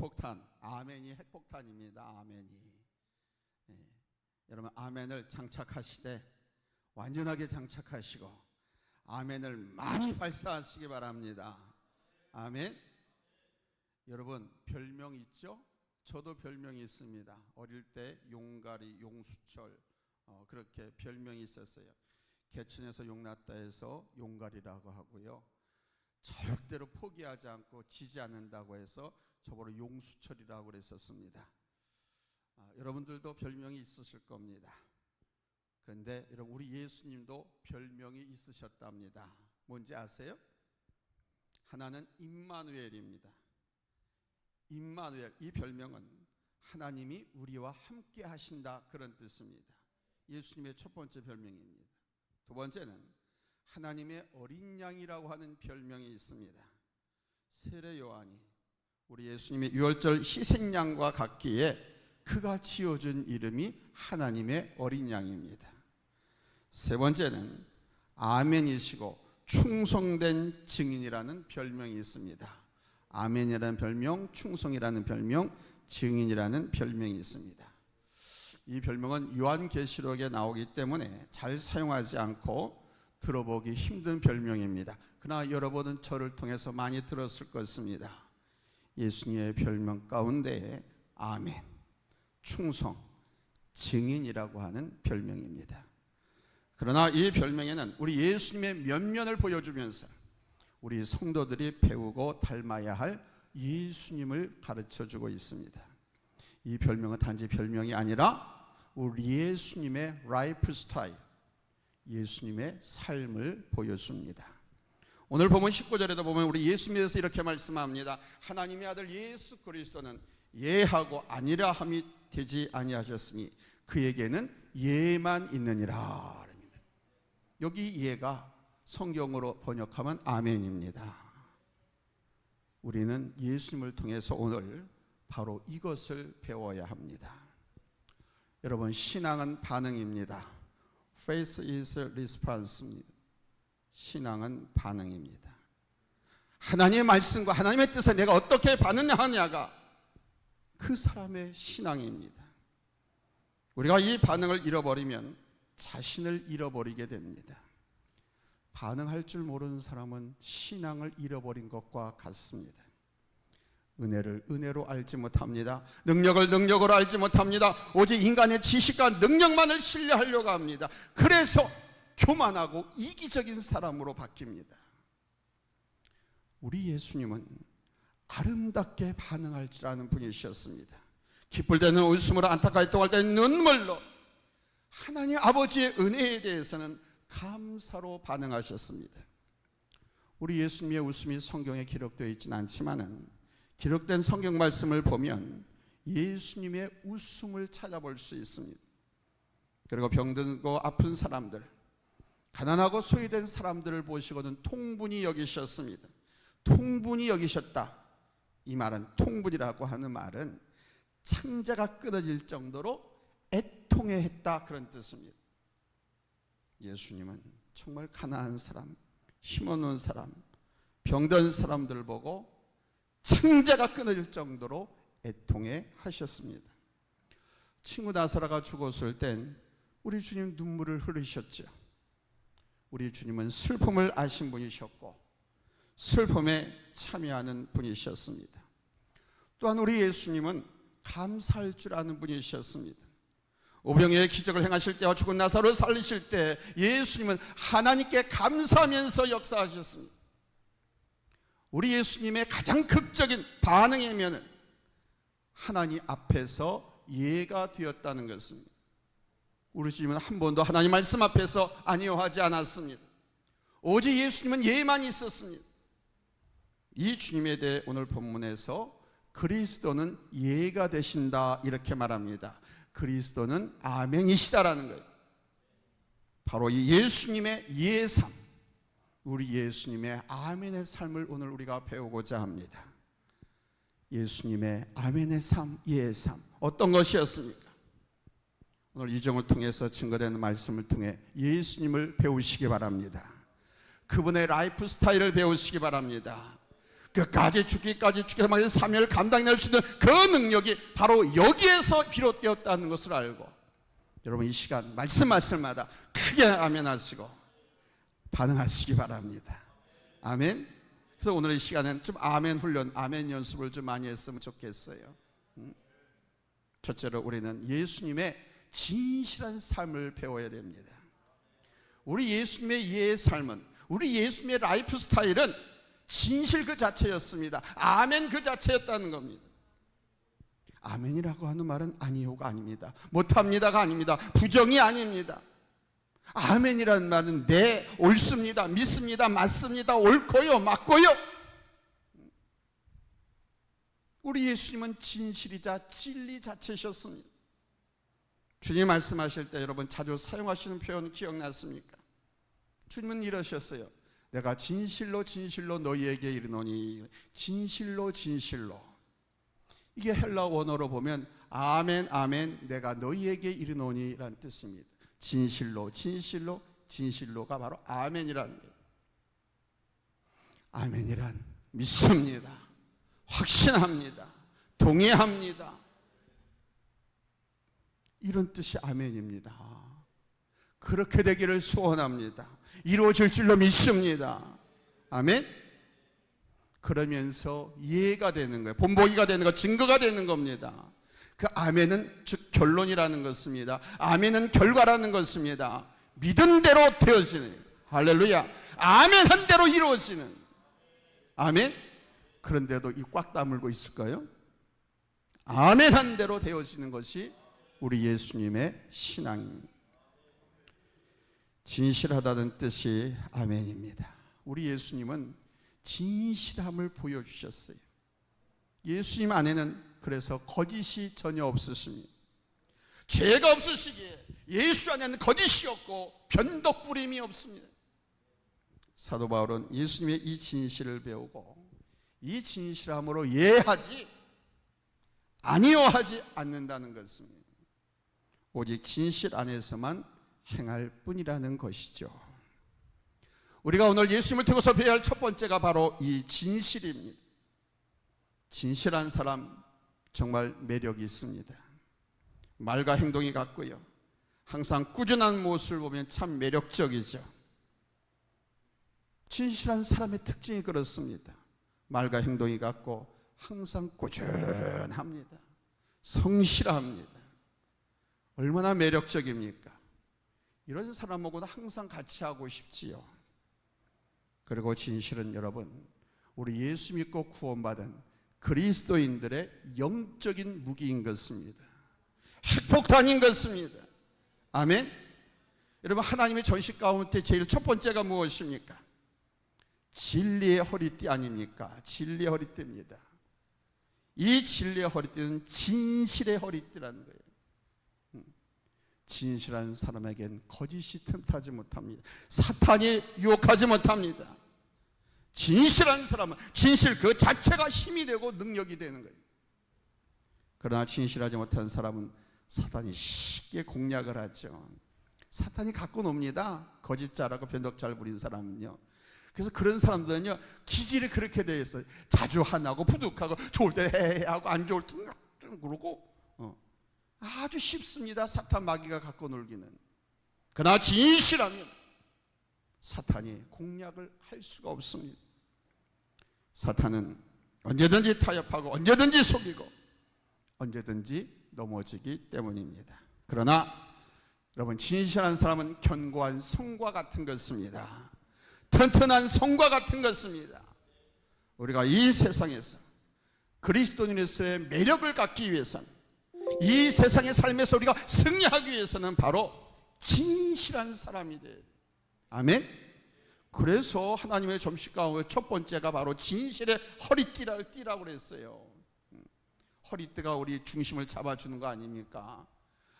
핵폭탄, 아멘이 핵폭탄입니다. 아멘이. 여러분 아멘을 장착하시되 완전하게 장착하시고 아멘을 많이 발사하시기 바랍니다. 아멘. 여러분 별명 있죠? 저도 별명이 있습니다. 어릴 때 용가리, 용수철 그렇게 별명이 있었어요. 개천에서 용났다 해서 용가리라고 하고요. 절대로 포기하지 않고 지지 않는다고 해서 저보고 용수철이라고 그랬었습니다. 여러분들도 별명이 있으실 겁니다. 그런데 여러분 우리 예수님도 별명이 있으셨답니다. 뭔지 아세요? 하나는 임마누엘입니다. 임마누엘, 이 별명은 하나님이 우리와 함께 하신다 그런 뜻입니다. 예수님의 첫 번째 별명입니다. 두 번째는 하나님의 어린 양이라고 하는 별명이 있습니다. 세례 요한이 우리 예수님의 유월절 희생양과 같기에 그가 지어준 이름이 하나님의 어린 양입니다. 세 번째는 아멘이시고 충성된 증인이라는 별명이 있습니다. 아멘이라는 별명, 충성이라는 별명, 증인이라는 별명이 있습니다. 이 별명은 요한계시록에 나오기 때문에 잘 사용하지 않고 들어보기 힘든 별명입니다. 그러나 여러분은 저를 통해서 많이 들었을 것입니다. 예수님의 별명 가운데 아멘, 충성, 증인이라고 하는 별명입니다. 그러나 이 별명에는 우리 예수님의 면면을 보여주면서 우리 성도들이 배우고 닮아야 할 예수님을 가르쳐주고 있습니다. 이 별명은 단지 별명이 아니라 우리 예수님의 라이프 스타일, 예수님의 삶을 보여줍니다. 오늘 보면 19절에도 보면 우리 예수님에서 이렇게 말씀합니다. 하나님의 아들 예수 그리스도는 예하고 아니라 함이 되지 아니하셨으니 그에게는 예만 있느니라. 여기 예가 성경으로 번역하면 아멘입니다. 우리는 예수님을 통해서 오늘 바로 이것을 배워야 합니다. 여러분 신앙은 반응입니다. Faith is response입니다. 신앙은 반응입니다. 하나님의 말씀과 하나님의 뜻에 내가 어떻게 반응하냐가 그 사람의 신앙입니다. 우리가 이 반응을 잃어버리면 자신을 잃어버리게 됩니다. 반응할 줄 모르는 사람은 신앙을 잃어버린 것과 같습니다. 은혜를 은혜로 알지 못합니다. 능력을 능력으로 알지 못합니다. 오직 인간의 지식과 능력만을 신뢰하려고 합니다. 그래서 교만하고 이기적인 사람으로 바뀝니다. 우리 예수님은 아름답게 반응할 줄 아는 분이셨습니다. 기쁠 때는 웃음으로, 안타까이 동할 때는 눈물로, 하나님 아버지의 은혜에 대해서는 감사로 반응하셨습니다. 우리 예수님의 웃음이 성경에 기록되어 있지는 않지만은 기록된 성경 말씀을 보면 예수님의 웃음을 찾아볼 수 있습니다. 그리고 병들고 아픈 사람들, 가난하고 소외된 사람들을 보시고는 통분히 여기셨습니다. 통분히 여기셨다. 이 말은, 통분이라고 하는 말은 창자가 끊어질 정도로 애통해했다 그런 뜻입니다. 예수님은 정말 가난한 사람, 힘없는 사람, 병든 사람들 보고 창자가 끊어질 정도로 애통해 하셨습니다. 친구 나사로가 죽었을 땐 우리 주님 눈물을 흘리셨죠. 우리 주님은 슬픔을 아신 분이셨고 슬픔에 참여하는 분이셨습니다. 또한 우리 예수님은 감사할 줄 아는 분이셨습니다. 오병이어의 기적을 행하실 때와 죽은 나사로를 살리실 때 예수님은 하나님께 감사하면서 역사하셨습니다. 우리 예수님의 가장 극적인 반응이면 하나님 앞에서 예가 되었다는 것입니다. 우리 주님은 한 번도 하나님 말씀 앞에서 아니요하지 않았습니다. 오직 예수님은 예만 있었습니다. 이 주님에 대해 오늘 본문에서 그리스도는 예가 되신다 이렇게 말합니다. 그리스도는 아멘이시다라는 거예요. 바로 이 예수님의 예삶, 우리 예수님의 아멘의 삶을 오늘 우리가 배우고자 합니다. 예수님의 아멘의 삶, 예삶 어떤 것이었습니까? 오늘 이정을 통해서 증거되는 말씀을 통해 예수님을 배우시기 바랍니다. 그분의 라이프 스타일을 배우시기 바랍니다. 끝까지 죽기까지 죽게 만든 사명을 감당할 수 있는 그 능력이 바로 여기에서 비롯되었다는 것을 알고, 여러분 이 시간 말씀마다 크게 아멘 하시고 반응하시기 바랍니다. 아멘. 그래서 오늘 이 시간은 좀 아멘 훈련, 아멘 연습을 좀 많이 했으면 좋겠어요. 첫째로 우리는 예수님의 진실한 삶을 배워야 됩니다. 우리 예수님의 이 삶은, 우리 예수님의 라이프 스타일은 진실 그 자체였습니다. 아멘 그 자체였다는 겁니다. 아멘이라고 하는 말은 아니요가 아닙니다. 못합니다가 아닙니다. 부정이 아닙니다. 아멘이라는 말은 네, 옳습니다, 믿습니다, 맞습니다, 옳고요, 맞고요. 우리 예수님은 진실이자 진리 자체셨습니다. 주님 말씀하실 때 여러분 자주 사용하시는 표현 기억났습니까? 주님은 이러셨어요. 내가 진실로 진실로 너희에게 이르노니. 진실로 진실로. 이게 헬라 원어로 보면 아멘 아멘 내가 너희에게 이르노니 라는 뜻입니다. 진실로 진실로 진실로가 바로 아멘이라는 거예요. 아멘이란 믿습니다, 확신합니다, 동의합니다, 이런 뜻이 아멘입니다. 그렇게 되기를 소원합니다. 이루어질 줄로 믿습니다. 아멘. 그러면서 이해가 되는 거예요. 본보기가 되는 거, 증거가 되는 겁니다. 그 아멘은 즉 결론이라는 것입니다. 아멘은 결과라는 것입니다. 믿은 대로 되어지는, 할렐루야, 아멘 한 대로 이루어지는. 아멘. 그런데도 이 꽉 다물고 있을까요? 아멘 한 대로 되어지는 것이 우리 예수님의 신앙입니다. 진실하다는 뜻이 아멘입니다. 우리 예수님은 진실함을 보여주셨어요. 예수님 안에는 그래서 거짓이 전혀 없으십니다. 죄가 없으시기에 예수 안에는 거짓이 없고 변덕부림이 없습니다. 사도 바울은 예수님의 이 진실을 배우고 이 진실함으로 예하지 아니요하지 않는다는 것입니다. 오직 진실 안에서만 행할 뿐이라는 것이죠. 우리가 오늘 예수님을 두고서 배워야 할 첫 번째가 바로 이 진실입니다. 진실한 사람 정말 매력이 있습니다. 말과 행동이 같고요, 항상 꾸준한 모습을 보면 참 매력적이죠. 진실한 사람의 특징이 그렇습니다. 말과 행동이 같고 항상 꾸준합니다. 성실합니다. 얼마나 매력적입니까? 이런 사람하고는 항상 같이 하고 싶지요. 그리고 진실은 여러분, 우리 예수 믿고 구원받은 그리스도인들의 영적인 무기인 것입니다. 핵폭탄인 것입니다. 아멘. 여러분, 하나님의 전식 가운데 제일 첫 번째가 무엇입니까? 진리의 허리띠 아닙니까? 진리의 허리띠입니다. 이 진리의 허리띠는 진실의 허리띠라는 거예요. 진실한 사람에겐 거짓이 틈타지 못합니다. 사탄이 유혹하지 못합니다. 진실한 사람은 진실 그 자체가 힘이 되고 능력이 되는 거예요. 그러나 진실하지 못한 사람은 사탄이 쉽게 공략을 하죠. 사탄이 갖고 놉니다. 거짓자라고 변덕잘 부린 사람은요. 그래서 그런 사람들은요, 기질이 그렇게 되어 있어요. 자주 화나고 부득하고 좋을 때 해하고 안 좋을 때 그러고 아주 쉽습니다. 사탄 마귀가 갖고 놀기는. 그러나 진실하면 사탄이 공략을 할 수가 없습니다. 사탄은 언제든지 타협하고 언제든지 속이고 언제든지 넘어지기 때문입니다. 그러나 여러분, 진실한 사람은 견고한 성과 같은 것입니다. 튼튼한 성과 같은 것입니다. 우리가 이 세상에서 그리스도인으로서의 매력을 갖기 위해서는, 이 세상의 삶에서 우리가 승리하기 위해서는 바로 진실한 사람이 돼요. 아멘. 그래서 하나님의 점식 가운데 첫 번째가 바로 진실의 허리띠라고 그랬어요. 허리띠가 우리 중심을 잡아주는 거 아닙니까?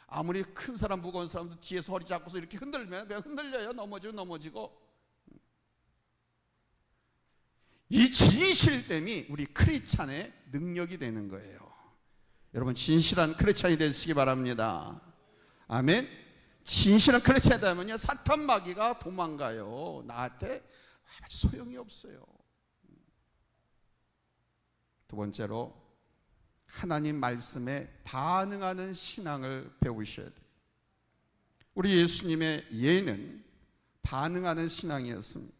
아무리 큰 사람, 무거운 사람도 뒤에서 허리 잡고서 이렇게 흔들면 흔들려요. 넘어지고. 이 진실됨이 우리 크리스찬의 능력이 되는 거예요. 여러분, 진실한 크리스찬이 되시기 바랍니다. 아멘. 진실한 크리스찬이 되면요, 사탄 마귀가 도망가요. 나한테 소용이 없어요. 두 번째로 하나님 말씀에 반응하는 신앙을 배우셔야 돼요. 우리 예수님의 예는 반응하는 신앙이었습니다.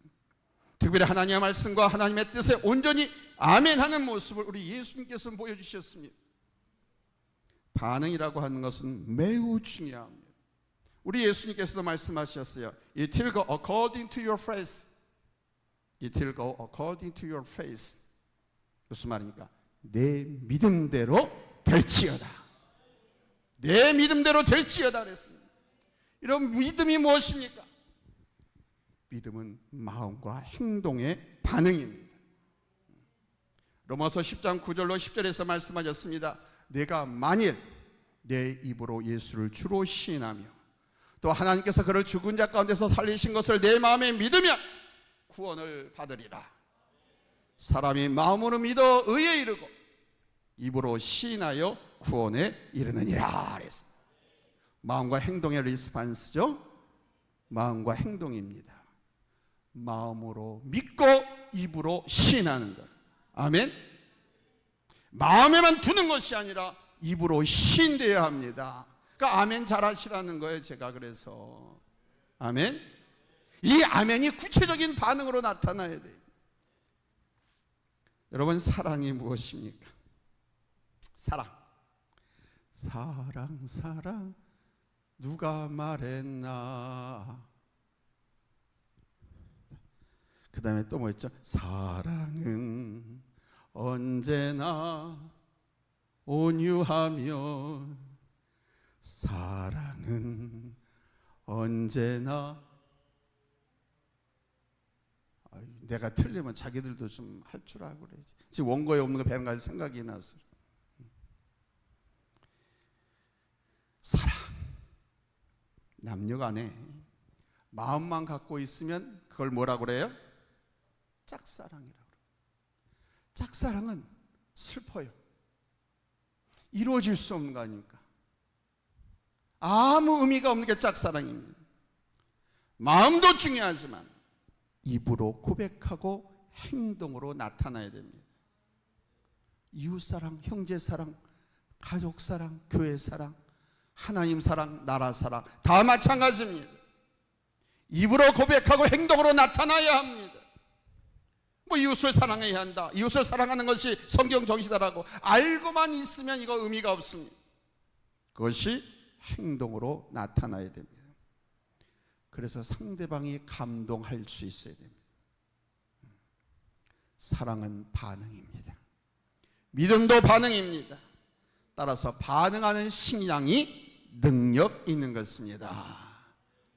특별히 하나님의 말씀과 하나님의 뜻에 온전히 아멘하는 모습을 우리 예수님께서 보여주셨습니다. 반응이라고 하는 것은 매우 중요합니다. 우리 예수님께서도 말씀하셨어요. It will go according to your faith. It will go according to your faith. 무슨 말입니까? 내 믿음대로 될지어다. 내 믿음대로 될지어다 그랬습니다. 이런 믿음이 무엇입니까? 믿음은 마음과 행동의 반응입니다. 로마서 10장 9절로 10절에서 말씀하셨습니다. 내가 만일 내 입으로 예수를 주로 시인하며 또 하나님께서 그를 죽은 자 가운데서 살리신 것을 내 마음에 믿으면 구원을 받으리라. 사람이 마음으로 믿어 의에 이르고 입으로 시인하여 구원에 이르느니라 그랬습니다. 마음과 행동의 리스판스죠. 마음과 행동입니다. 마음으로 믿고 입으로 시인하는 것. 아멘. 마음에만 두는 것이 아니라 입으로 시인되어야 합니다. 그러니까 아멘 잘하시라는 거예요. 제가 그래서 아멘. 이 아멘이 구체적인 반응으로 나타나야 돼요. 여러분, 사랑이 무엇입니까? 사랑 누가 말했나. 그 다음에 또 뭐 있죠? 사랑은 언제나 온유하며 사랑은 언제나. 내가 틀리면 자기들도 좀 할 줄 알고 그래야지. 지금 원고에 없는 거 배운 가지 생각이 나서. 사랑, 남녀간에 마음만 갖고 있으면 그걸 뭐라고 그래요? 짝사랑이라고 그래요. 짝사랑은 슬퍼요. 이루어질 수 없는 거 아닙니까? 아무 의미가 없는 게 짝사랑입니다. 마음도 중요하지만 입으로 고백하고 행동으로 나타나야 됩니다. 이웃사랑, 형제사랑, 가족사랑, 교회사랑, 하나님사랑, 나라사랑 다 마찬가지입니다. 입으로 고백하고 행동으로 나타나야 합니다. 뭐 이웃을 사랑해야 한다, 이웃을 사랑하는 것이 성경 정신이다라고 알고만 있으면 이거 의미가 없습니다. 그것이 행동으로 나타나야 됩니다. 그래서 상대방이 감동할 수 있어야 됩니다. 사랑은 반응입니다. 믿음도 반응입니다. 따라서 반응하는 신앙이 능력 있는 것입니다.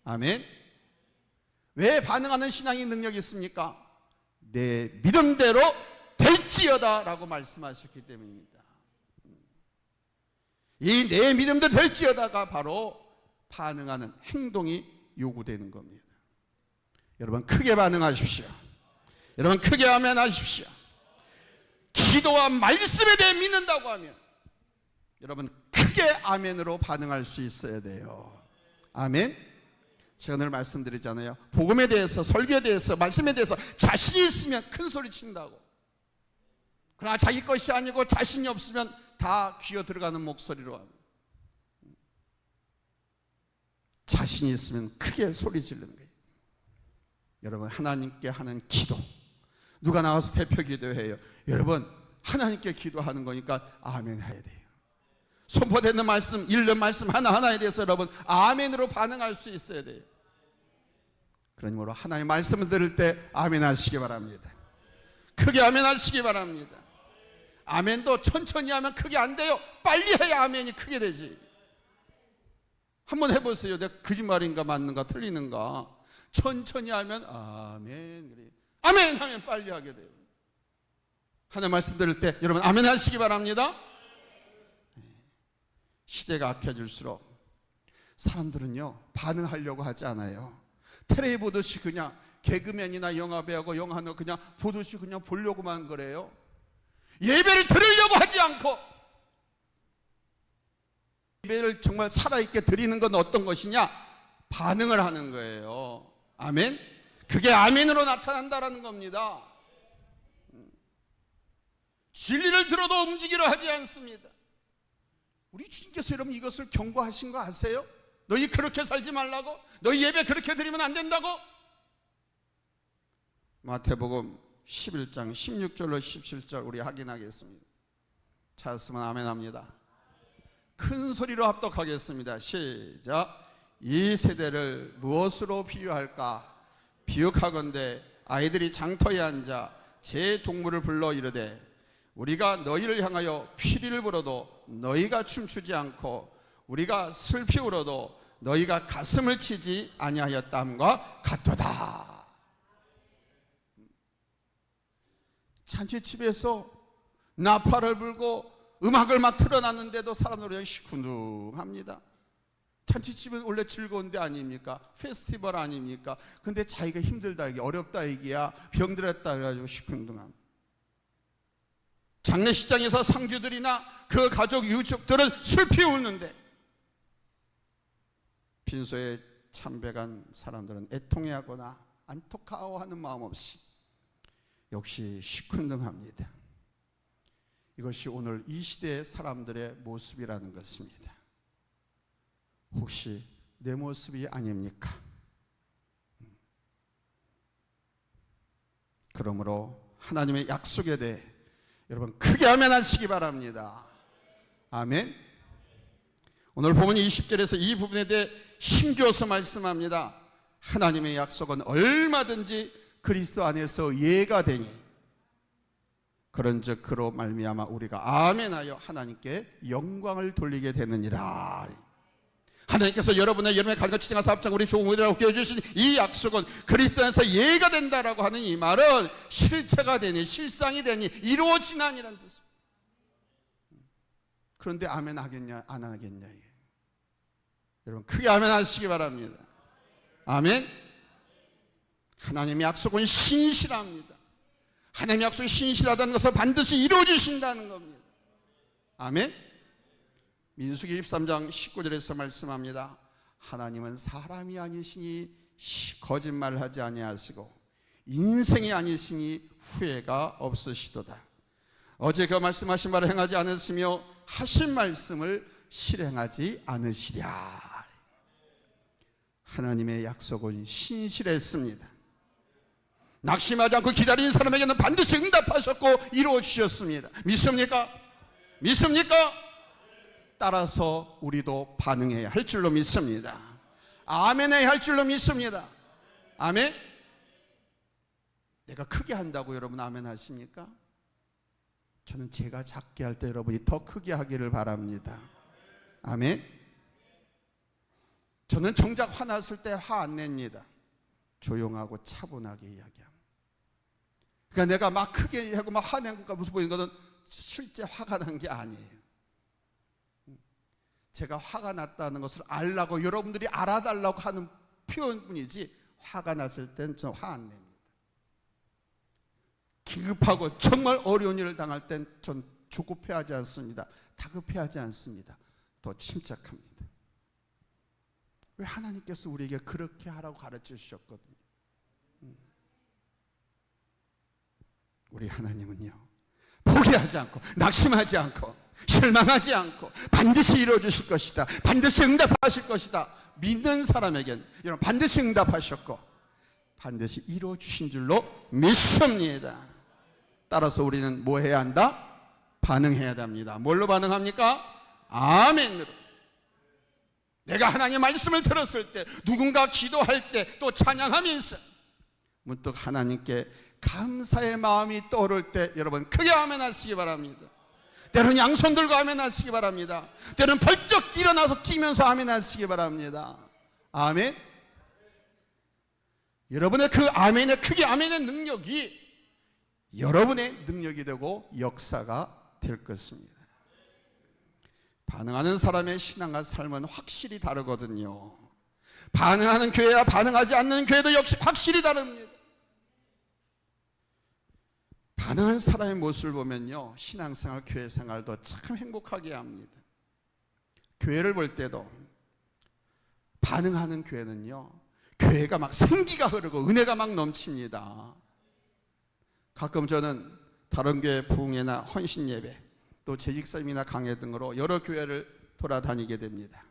아멘. 왜 반응하는 신앙이 능력이 있습니까? 내 믿음대로 될지어다 라고 말씀하셨기 때문입니다. 이 내 믿음대로 될지어다가 바로 반응하는 행동이 요구되는 겁니다. 여러분, 크게 반응하십시오. 여러분, 크게 아멘하십시오. 기도와 말씀에 대해 믿는다고 하면 여러분, 크게 아멘으로 반응할 수 있어야 돼요. 아멘. 제가 늘 말씀드리잖아요. 복음에 대해서, 설교에 대해서, 말씀에 대해서 자신이 있으면 큰 소리 친다고. 그러나 자기 것이 아니고 자신이 없으면 다 귀어 들어가는 목소리로 합니다. 자신이 있으면 크게 소리 지르는 거예요. 여러분, 하나님께 하는 기도, 누가 나와서 대표 기도해요. 여러분, 하나님께 기도하는 거니까 아멘 해야 돼요. 선포되는 말씀, 읽는 말씀 하나하나에 대해서 여러분 아멘으로 반응할 수 있어야 돼요. 그러므로 하나님의 말씀을 들을 때 아멘 하시기 바랍니다. 크게 아멘 하시기 바랍니다. 아멘도 천천히 하면 크게 안 돼요. 빨리 해야 아멘이 크게 되지. 한번 해보세요. 내가 거짓말인가 맞는가 틀리는가. 천천히 하면 아멘, 그래. 아멘 하면 빨리 하게 돼요. 하나님 말씀 들을 때 여러분 아멘 하시기 바랍니다. 시대가 악해질수록 사람들은요 반응하려고 하지 않아요. 텔레비 보듯이 그냥 개그맨이나 영화배우고 영화는 그냥 보듯이 그냥 보려고만 그래요. 예배를 드리려고 하지 않고, 예배를 정말 살아있게 드리는 건 어떤 것이냐? 반응을 하는 거예요. 아멘. 그게 아멘으로 나타난다라는 겁니다. 진리를 들어도 움직이려 하지 않습니다. 우리 주님께서 여러분 이것을 경고하신 거 아세요? 너희 그렇게 살지 말라고? 너희 예배 그렇게 드리면 안 된다고? 마태복음 11장 16절로 17절 우리 확인하겠습니다. 찾았으면 아멘 합니다. 큰 소리로 합독하겠습니다. 시작. 이 세대를 무엇으로 비유할까? 비유하건대 아이들이 장터에 앉아 제 동물을 불러 이르되 우리가 너희를 향하여 피리를 불어도 너희가 춤추지 않고 우리가 슬피 울어도 너희가 가슴을 치지 아니하였다함과 같도다. 잔치집에서 나팔을 불고 음악을 막 틀어놨는데도 사람들이 그냥 시큰둥합니다. 잔치집은 원래 즐거운 데 아닙니까? 페스티벌 아닙니까? 근데 자기가 힘들다 얘기, 어렵다 얘기야, 병들었다 해가지고 시큰둥합니다. 장례식장에서 상주들이나 그 가족 유족들은 슬피 웃는데 빈소에 참배간 사람들은 애통해하거나 안타까워하는 마음 없이 역시 시큰둥합니다. 이것이 오늘 이 시대의 사람들의 모습이라는 것입니다. 혹시 내 모습이 아닙니까? 그러므로 하나님의 약속에 대해 여러분 크게 아멘하시기 바랍니다. 아멘. 오늘 보면 20절에서 이 부분에 대해 힘주어서 말씀합니다. 하나님의 약속은 얼마든지 그리스도 안에서 예가 되니 그런즉 그로 말미암아 우리가 아멘하여 하나님께 영광을 돌리게 되느니라. 하나님께서 여러분의 가정과 지정과 사업장 우리 조국이라고 기여주신 이 약속은 그리스도 안에서 예가 된다라고 하는 이 말은 실체가 되니 실상이 되니 이루어지나니라는 뜻입니다. 그런데 아멘 하겠냐 안 하겠냐. 여러분 크게 아멘 하시기 바랍니다. 아멘. 하나님의 약속은 신실합니다. 하나님의 약속이 신실하다는 것을 반드시 이루어주신다는 겁니다. 아멘. 민수기 23장 19절에서 말씀합니다. 하나님은 사람이 아니시니 거짓말하지 아니하시고 인생이 아니시니 후회가 없으시도다. 어제 그 말씀하신 바를 행하지 않으시며 하신 말씀을 실행하지 않으시랴. 하나님의 약속은 신실했습니다. 낙심하지 않고 기다리는 사람에게는 반드시 응답하셨고 이루어주셨습니다. 믿습니까? 믿습니까? 따라서 우리도 반응해야 할 줄로 믿습니다. 아멘해야 할 줄로 믿습니다. 아멘. 내가 크게 한다고 여러분 아멘 하십니까? 저는 제가 작게 할 때 여러분이 더 크게 하기를 바랍니다. 아멘. 저는 정작 화났을 때 화 안 냅니다. 조용하고 차분하게 이야기합니다. 그러니까 내가 막 크게 하고 막 화낸 것과 무슨 보이는 것은 실제 화가 난 게 아니에요. 제가 화가 났다는 것을 알라고 여러분들이 알아달라고 하는 표현뿐이지 화가 났을 땐 저 화 안 냅니다. 긴급하고 정말 어려운 일을 당할 땐 전 조급해하지 않습니다. 다급해하지 않습니다. 더 침착합니다. 왜 하나님께서 우리에게 그렇게 하라고 가르쳐 주셨거든요. 우리 하나님은요 포기하지 않고 낙심하지 않고 실망하지 않고 반드시 이루어 주실 것이다, 반드시 응답하실 것이다 믿는 사람에겐 여러분 반드시 응답하셨고 반드시 이루어 주신 줄로 믿습니다. 따라서 우리는 뭐 해야 한다? 반응해야 됩니다. 뭘로 반응합니까? 아멘으로. 내가 하나님의 말씀을 들었을 때, 누군가 기도할 때, 또 찬양하면서 문득 하나님께 감사의 마음이 떠오를 때 여러분 크게 아멘 하시기 바랍니다. 때로는 양손 들고 아멘 하시기 바랍니다. 때로는 벌쩍 일어나서 뛰면서 아멘 하시기 바랍니다. 아멘. 여러분의 그 아멘의 크게 아멘의 능력이 여러분의 능력이 되고 역사가 될 것입니다. 반응하는 사람의 신앙과 삶은 확실히 다르거든요. 반응하는 교회와 반응하지 않는 교회도 역시 확실히 다릅니다. 반응한 사람의 모습을 보면요 신앙생활, 교회생활도 참 행복하게 합니다. 교회를 볼 때도 반응하는 교회는요 교회가 막 생기가 흐르고 은혜가 막 넘칩니다. 가끔 저는 다른 교회 부흥회나 헌신 예배, 또 재직 세미나 강해 등으로 여러 교회를 돌아다니게 됩니다.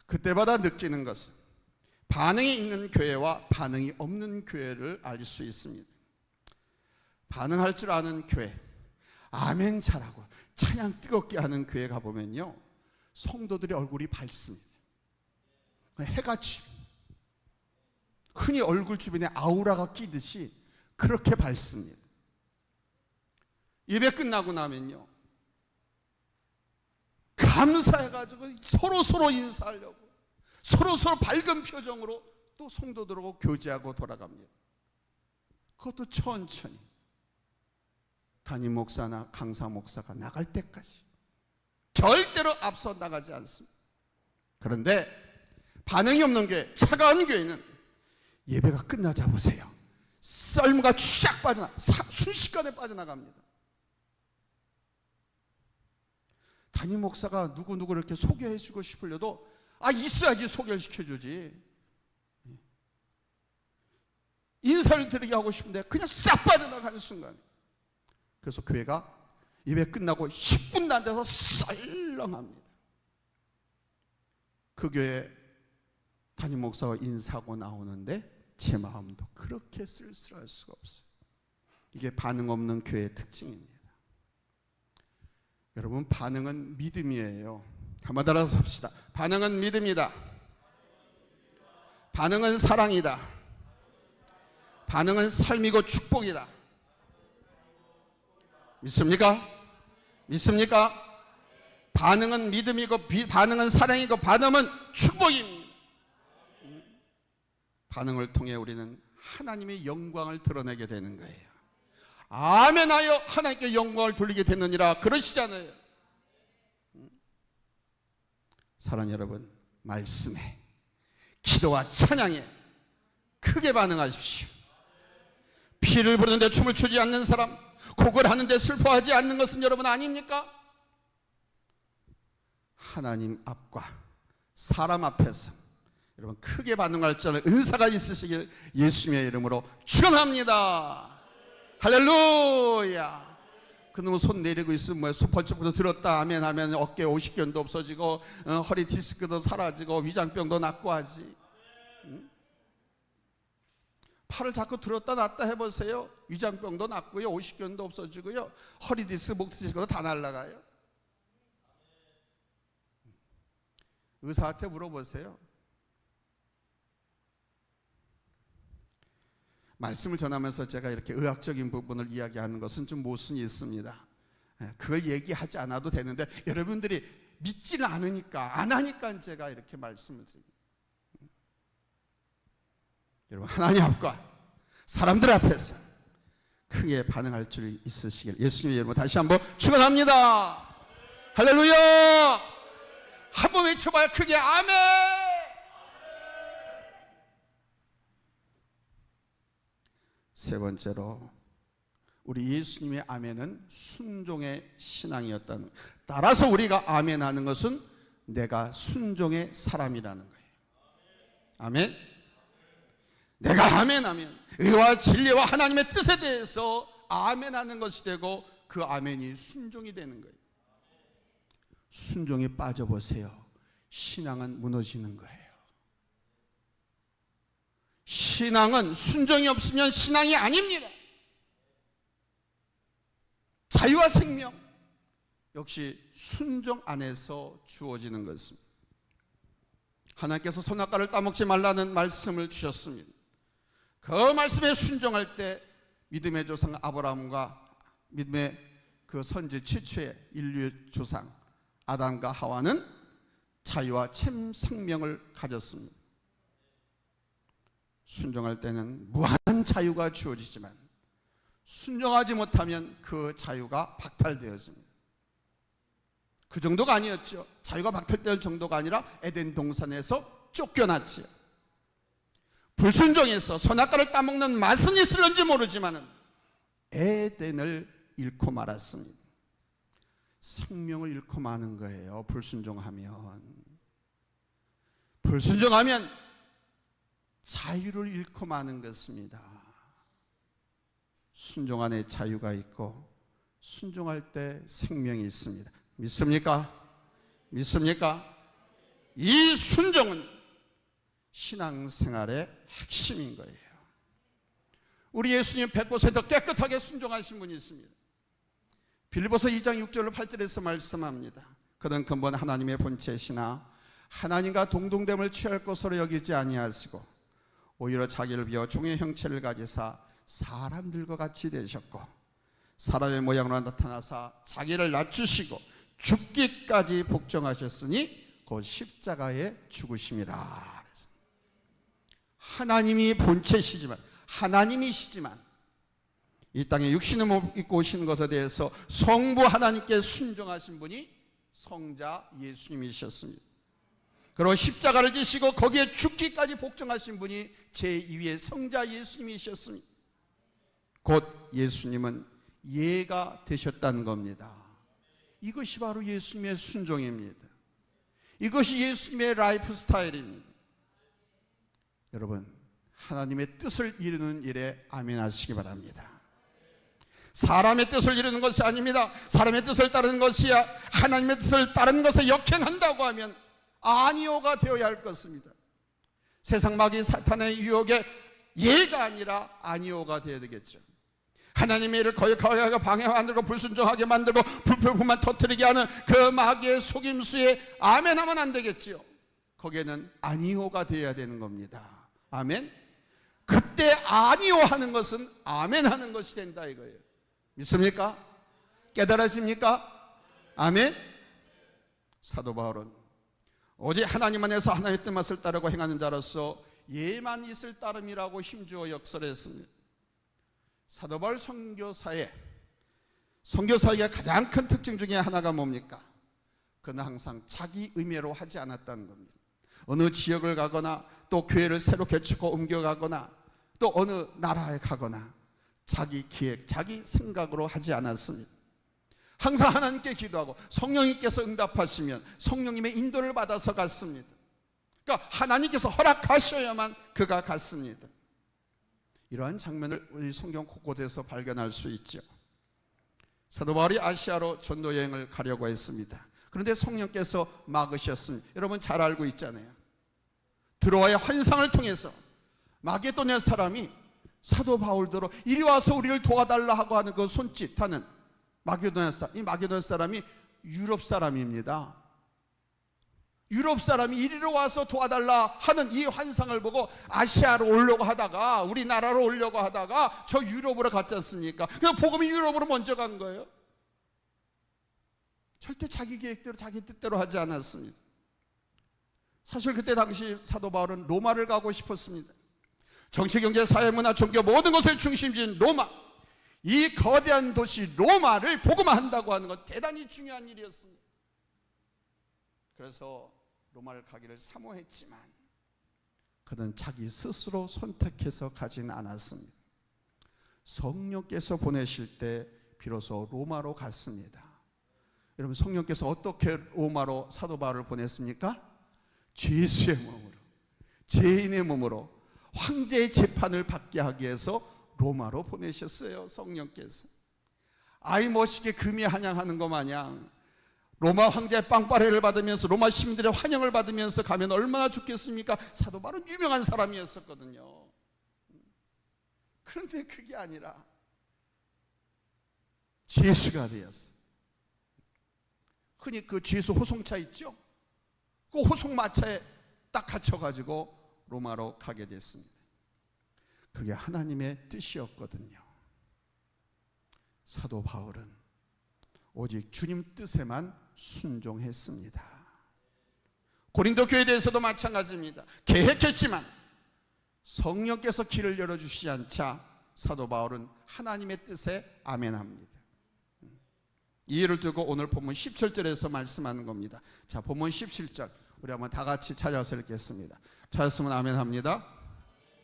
그때마다 느끼는 것은 반응이 있는 교회와 반응이 없는 교회를 알 수 있습니다. 반응할 줄 아는 교회, 아멘 잘하고 찬양 뜨겁게 하는 교회 가보면요, 성도들의 얼굴이 밝습니다. 해가 지 흔히 얼굴 주변에 아우라가 끼듯이 그렇게 밝습니다. 예배 끝나고 나면요, 감사해가지고 서로 인사하려고 서로 밝은 표정으로 또 성도들하고 교제하고 돌아갑니다. 그것도 천천히 담임 목사나 강사 목사가 나갈 때까지 절대로 앞서 나가지 않습니다. 그런데 반응이 없는 교회, 차가운 교회는 예배가 끝나자 보세요, 썰무가 쫙 순식간에 빠져나갑니다. 담임 목사가 누구누구 이렇게 소개해주고 싶으려도 있어야지 소개를 시켜주지. 인사를 드리게 하고 싶은데 그냥 싹 빠져나가는 순간, 그래서 교회가 예배 끝나고 10분도 안 돼서 썰렁합니다. 그 교회 담임 목사가 인사하고 나오는데 제 마음도 그렇게 쓸쓸할 수가 없어요. 이게 반응 없는 교회의 특징입니다. 여러분, 반응은 믿음이에요. 한번 따라서 합시다. 반응은 믿음이다. 반응은 사랑이다. 반응은 삶이고 축복이다. 믿습니까? 믿습니까? 반응은 믿음이고 반응은 사랑이고 반응은 축복입니다. 반응을 통해 우리는 하나님의 영광을 드러내게 되는 거예요. 아멘하여 하나님께 영광을 돌리게 되느니라 그러시잖아요. 사랑하는 여러분, 말씀에, 기도와 찬양에 크게 반응하십시오. 피를 부르는데 춤을 추지 않는 사람, 곡을 하는데 슬퍼하지 않는 것은 여러분 아닙니까? 하나님 앞과 사람 앞에서 여러분 크게 반응할 줄 아는 은사가 있으시길 예수님의 이름으로 축원합니다. 할렐루야. 그놈은 손 내리고 있으면 손 벌쩍부터 들었다 아멘 하면 어깨 오십견도 없어지고 허리 디스크도 사라지고 위장병도 낫고 하지. 팔을 자꾸 들었다 놨다 해보세요. 위장병도 낫고요, 오십견도 없어지고요, 허리 디스크, 목 디스크도 다 날아가요. 의사한테 물어보세요. 말씀을 전하면서 제가 이렇게 의학적인 부분을 이야기하는 것은 좀 모순이 있습니다. 그걸 얘기하지 않아도 되는데 여러분들이 믿지를 않으니까, 안 하니까 제가 이렇게 말씀을 드립니다. 여러분, 하나님 앞과 사람들 앞에서 크게 반응할 줄 있으시길 예수님의 이름으로 다시 한번 축원합니다. 할렐루야. 한번 외쳐봐요. 크게 아멘. 세 번째로 우리 예수님의 아멘은 순종의 신앙이었다는, 따라서 우리가 아멘하는 것은 내가 순종의 사람이라는 거예요. 아멘. 내가 아멘하면 의와 진리와 하나님의 뜻에 대해서 아멘하는 것이 되고 그 아멘이 순종이 되는 거예요. 순종에 빠져보세요. 신앙은 무너지는 거예요. 신앙은 순종이 없으면 신앙이 아닙니다. 자유와 생명 역시 순종 안에서 주어지는 것입니다. 하나님께서 선악과를 따먹지 말라는 말씀을 주셨습니다. 그 말씀에 순종할 때 믿음의 조상 아브라함과 믿음의 그 선지 최초의 인류의 조상 아담과 하와는 자유와 참 생명을 가졌습니다. 순종할 때는 무한한 자유가 주어지지만 순종하지 못하면 그 자유가 박탈되었습니다. 그 정도가 아니었죠. 자유가 박탈될 정도가 아니라 에덴 동산에서 쫓겨났지요. 불순종해서 선악과를 따먹는 맛은 있을런지 모르지만 에덴을 잃고 말았습니다. 생명을 잃고 마는 거예요. 불순종하면 자유를 잃고 마는 것입니다. 순종 안에 자유가 있고 순종할 때 생명이 있습니다. 믿습니까? 믿습니까? 이 순종은 신앙생활의 핵심인 거예요. 우리 예수님 100% 깨끗하게 순종하신 분이 있습니다. 빌립보서 2장 6절 8절에서 말씀합니다. 그는 근본 하나님의 본체시나 하나님과 동등됨을 취할 것으로 여기지 아니하시고 오히려 자기를 비워 종의 형체를 가지사 사람들과 같이 되셨고 사람의 모양으로 나타나사 자기를 낮추시고 죽기까지 복종하셨으니 곧 십자가에 죽으심이라. 하나님이 본체시지만 하나님이시지만 이 땅에 육신의 몸 입고 오시는 것에 대해서 성부 하나님께 순종하신 분이 성자 예수님이셨습니다. 그리고 십자가를 지시고 거기에 죽기까지 복종하신 분이 제2위의 성자 예수님이셨습니다. 곧 예수님은 예가 되셨다는 겁니다. 이것이 바로 예수님의 순종입니다. 이것이 예수님의 라이프 스타일입니다. 여러분, 하나님의 뜻을 이루는 일에 아멘 하시기 바랍니다. 사람의 뜻을 이루는 것이 아닙니다. 사람의 뜻을 따르는 것이야 하나님의 뜻을 따르는 것에 역행한다고 하면 아니오가 되어야 할 것입니다. 세상 마귀 사탄의 유혹에 예가 아니라 아니오가 되어야 되겠죠. 하나님의 일을 거역하게 방해 만들고 불순종하게 만들고 불평불만 터뜨리게 하는 그 마귀의 속임수에 아멘 하면 안 되겠지요. 거기에는 아니오가 되어야 되는 겁니다. 아멘. 그때 아니오 하는 것은 아멘 하는 것이 된다 이거예요. 믿습니까? 깨달으십니까? 아멘. 사도 바울은 오직 하나님 안에서 하나님의 뜻을 따르고 행하는 자로서 예만 있을 따름이라고 힘주어 역설했습니다. 사도 바울 선교사의 가장 큰 특징 중에 하나가 뭡니까? 그는 항상 자기 의미로 하지 않았다는 겁니다. 어느 지역을 가거나 또 교회를 새로 개척하고 옮겨가거나 또 어느 나라에 가거나 자기 기획, 자기 생각으로 하지 않았습니다. 항상 하나님께 기도하고 성령님께서 응답하시면 성령님의 인도를 받아서 갔습니다. 그러니까 하나님께서 허락하셔야만 그가 갔습니다. 이러한 장면을 우리 성경 곳곳에서 발견할 수 있죠. 사도 바울이 아시아로 전도 여행을 가려고 했습니다. 그런데 성령께서 막으셨습니다. 여러분 잘 알고 있잖아요. 드로아의 환상을 통해서 마게도냐 사람이 사도 바울더러 이리 와서 우리를 도와달라 하고 하는 그 손짓하는 마게도냐 사람, 이 마게도냐 사람이 유럽 사람입니다. 유럽 사람이 이리로 와서 도와달라 하는 이 환상을 보고 아시아로 오려고 하다가 우리나라로 오려고 하다가 저 유럽으로 갔지 않습니까? 그래서 복음이 유럽으로 먼저 간 거예요. 절대 자기 계획대로 자기 뜻대로 하지 않았습니다. 사실 그때 당시 사도 바울은 로마를 가고 싶었습니다. 정치, 경제, 사회, 문화, 종교 모든 것의 중심지인 로마, 이 거대한 도시 로마를 복음화한다고 하는 건 대단히 중요한 일이었습니다. 그래서 로마를 가기를 사모했지만 그는 자기 스스로 선택해서 가진 않았습니다. 성령께서 보내실 때 비로소 로마로 갔습니다. 여러분, 성령께서 어떻게 로마로 사도 바울을 보냈습니까? 죄수의 몸으로, 죄인의 몸으로 황제의 재판을 받게 하기 위해서 로마로 보내셨어요. 성령께서 아이 멋있게 금이 환영하는 것 마냥 로마 황제의 빵빠레를 받으면서 로마 시민들의 환영을 받으면서 가면 얼마나 좋겠습니까? 사도 바울은 유명한 사람이었었거든요. 그런데 그게 아니라 죄수가 되었어요. 흔히 그 죄수 호송차 있죠? 그 호송마차에 딱 갇혀가지고 로마로 가게 됐습니다. 그게 하나님의 뜻이었거든요. 사도 바울은 오직 주님 뜻에만 순종했습니다. 고린도 교회에 대해서도 마찬가지입니다. 계획했지만 성령께서 길을 열어주시지 않자 사도 바울은 하나님의 뜻에 아멘합니다. 이해를 두고 오늘 본문 17절에서 말씀하는 겁니다. 자, 본문 17절 우리 한번 다 같이 찾아서 읽겠습니다. 찾았으면 아멘합니다.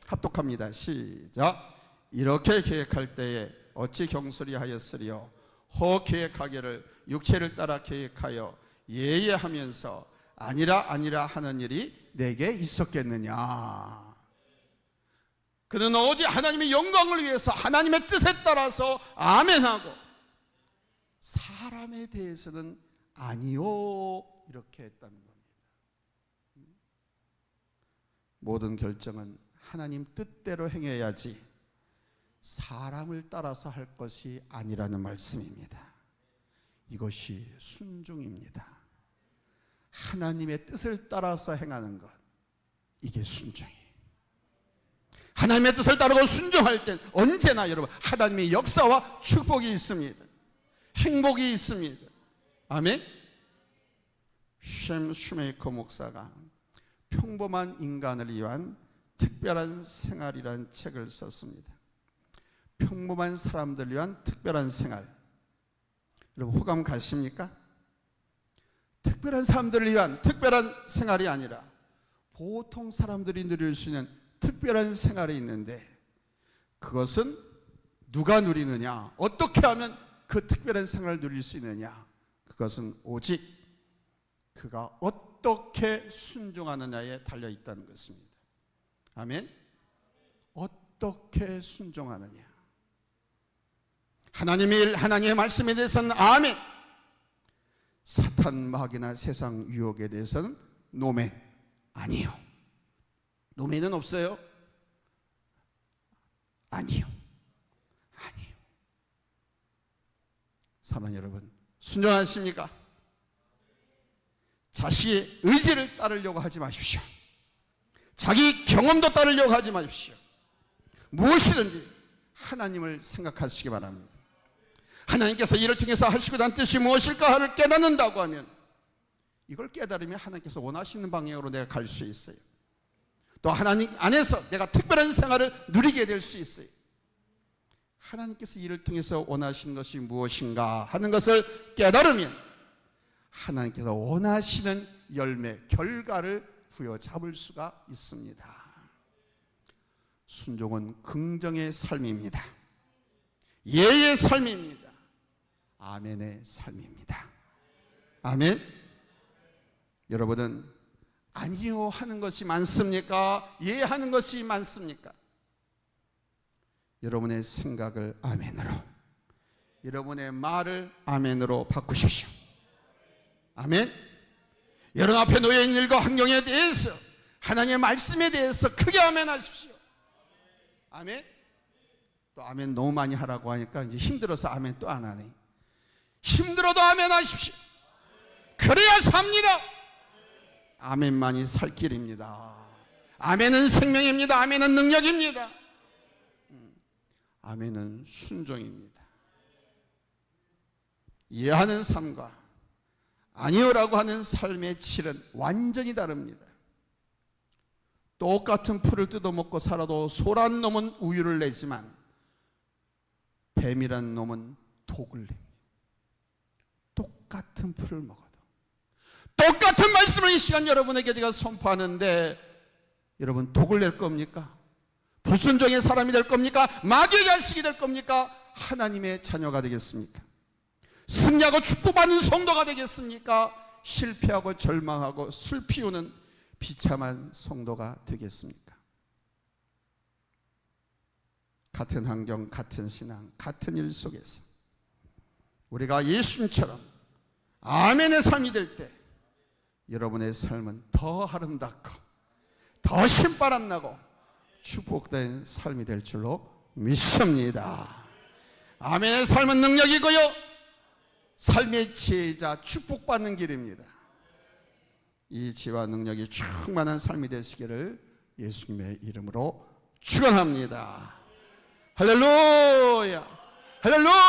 합독합니다. 시작. 이렇게 계획할 때에 어찌 경솔히 하였으리요? 허 계획하기를 육체를 따라 계획하여 예예하면서 아니라 하는 일이 내게 있었겠느냐? 그는 오직 하나님의 영광을 위해서 하나님의 뜻에 따라서 아멘하고 사람에 대해서는 아니요 이렇게 했다는 겁니다. 모든 결정은 하나님 뜻대로 행해야지 사람을 따라서 할 것이 아니라는 말씀입니다. 이것이 순종입니다. 하나님의 뜻을 따라서 행하는 것, 이게 순종이에요. 하나님의 뜻을 따르고 순종할 땐 언제나 여러분 하나님의 역사와 축복이 있습니다. 행복이 있습니다. 아멘. 샘 슈메이커 목사가 평범한 인간을 위한 특별한 생활이라는 책을 썼습니다. 평범한 사람들을 위한 특별한 생활. 여러분 호감 가십니까? 특별한 사람들을 위한 특별한 생활이 아니라 보통 사람들이 누릴 수 있는 특별한 생활이 있는데, 그것은 누가 누리느냐, 어떻게 하면 그 특별한 생활을 누릴 수 있느냐, 그것은 오직 그가 어떻게 순종하느냐에 달려있다는 것입니다. 아멘. 어떻게 순종하느냐. 하나님의 일, 하나님의 말씀에 대해서는 아멘. 사탄 마귀나 세상 유혹에 대해서는 노멘. 아니요. 노멘은 없어요? 아니요. 아니요. 사랑하는 여러분, 순종하십니까? 자식의 의지를 따르려고 하지 마십시오. 자기 경험도 따르려고 하지 마십시오. 무엇이든지 하나님을 생각하시기 바랍니다. 하나님께서 이를 통해서 하시고자 하는 뜻이 무엇일까를 깨닫는다고 하면, 이걸 깨달으면 하나님께서 원하시는 방향으로 내가 갈 수 있어요. 또 하나님 안에서 내가 특별한 생활을 누리게 될 수 있어요. 하나님께서 이를 통해서 원하시는 것이 무엇인가 하는 것을 깨달으면 하나님께서 원하시는 열매, 결과를 부여잡을 수가 있습니다. 순종은 긍정의 삶입니다. 예의 삶입니다. 아멘의 삶입니다. 아멘. 여러분은 아니요 하는 것이 많습니까? 예 하는 것이 많습니까? 여러분의 생각을 아멘으로, 여러분의 말을 아멘으로 바꾸십시오. 아멘. 여러분 앞에 놓여있는 일과 환경에 대해서, 하나님의 말씀에 대해서 크게 아멘하십시오. 아멘. 또 아멘 너무 많이 하라고 하니까 이제 힘들어서 아멘 또 안 하네. 힘들어도 아멘 하십시오. 그래야 삽니다. 아멘만이 살 길입니다. 아멘은 생명입니다. 아멘은 능력입니다. 아멘은 순종입니다. 이해하는 삶과 아니요라고 하는 삶의 질은 완전히 다릅니다. 똑같은 풀을 뜯어먹고 살아도 소란 놈은 우유를 내지만 뱀이란 놈은 독을 냅니다. 똑같은 풀을 먹어도. 똑같은 말씀을 이 시간 여러분에게 제가 선포하는데, 여러분 독을 낼 겁니까? 불순종의 사람이 될 겁니까? 마귀의 자식이 될 겁니까? 하나님의 자녀가 되겠습니까? 승리하고 축복받는 성도가 되겠습니까? 실패하고 절망하고 슬피우는 비참한 성도가 되겠습니까? 같은 환경, 같은 신앙, 같은 일 속에서 우리가 예수님처럼 아멘의 삶이 될 때 여러분의 삶은 더 아름답고 더 신바람나고 축복된 삶이 될 줄로 믿습니다. 아멘의 삶은 능력이고요, 삶의 지혜이자 축복받는 길입니다. 이 지혜와 능력이 충만한 삶이 되시기를 예수님의 이름으로 축원합니다. 할렐루야, 할렐루야.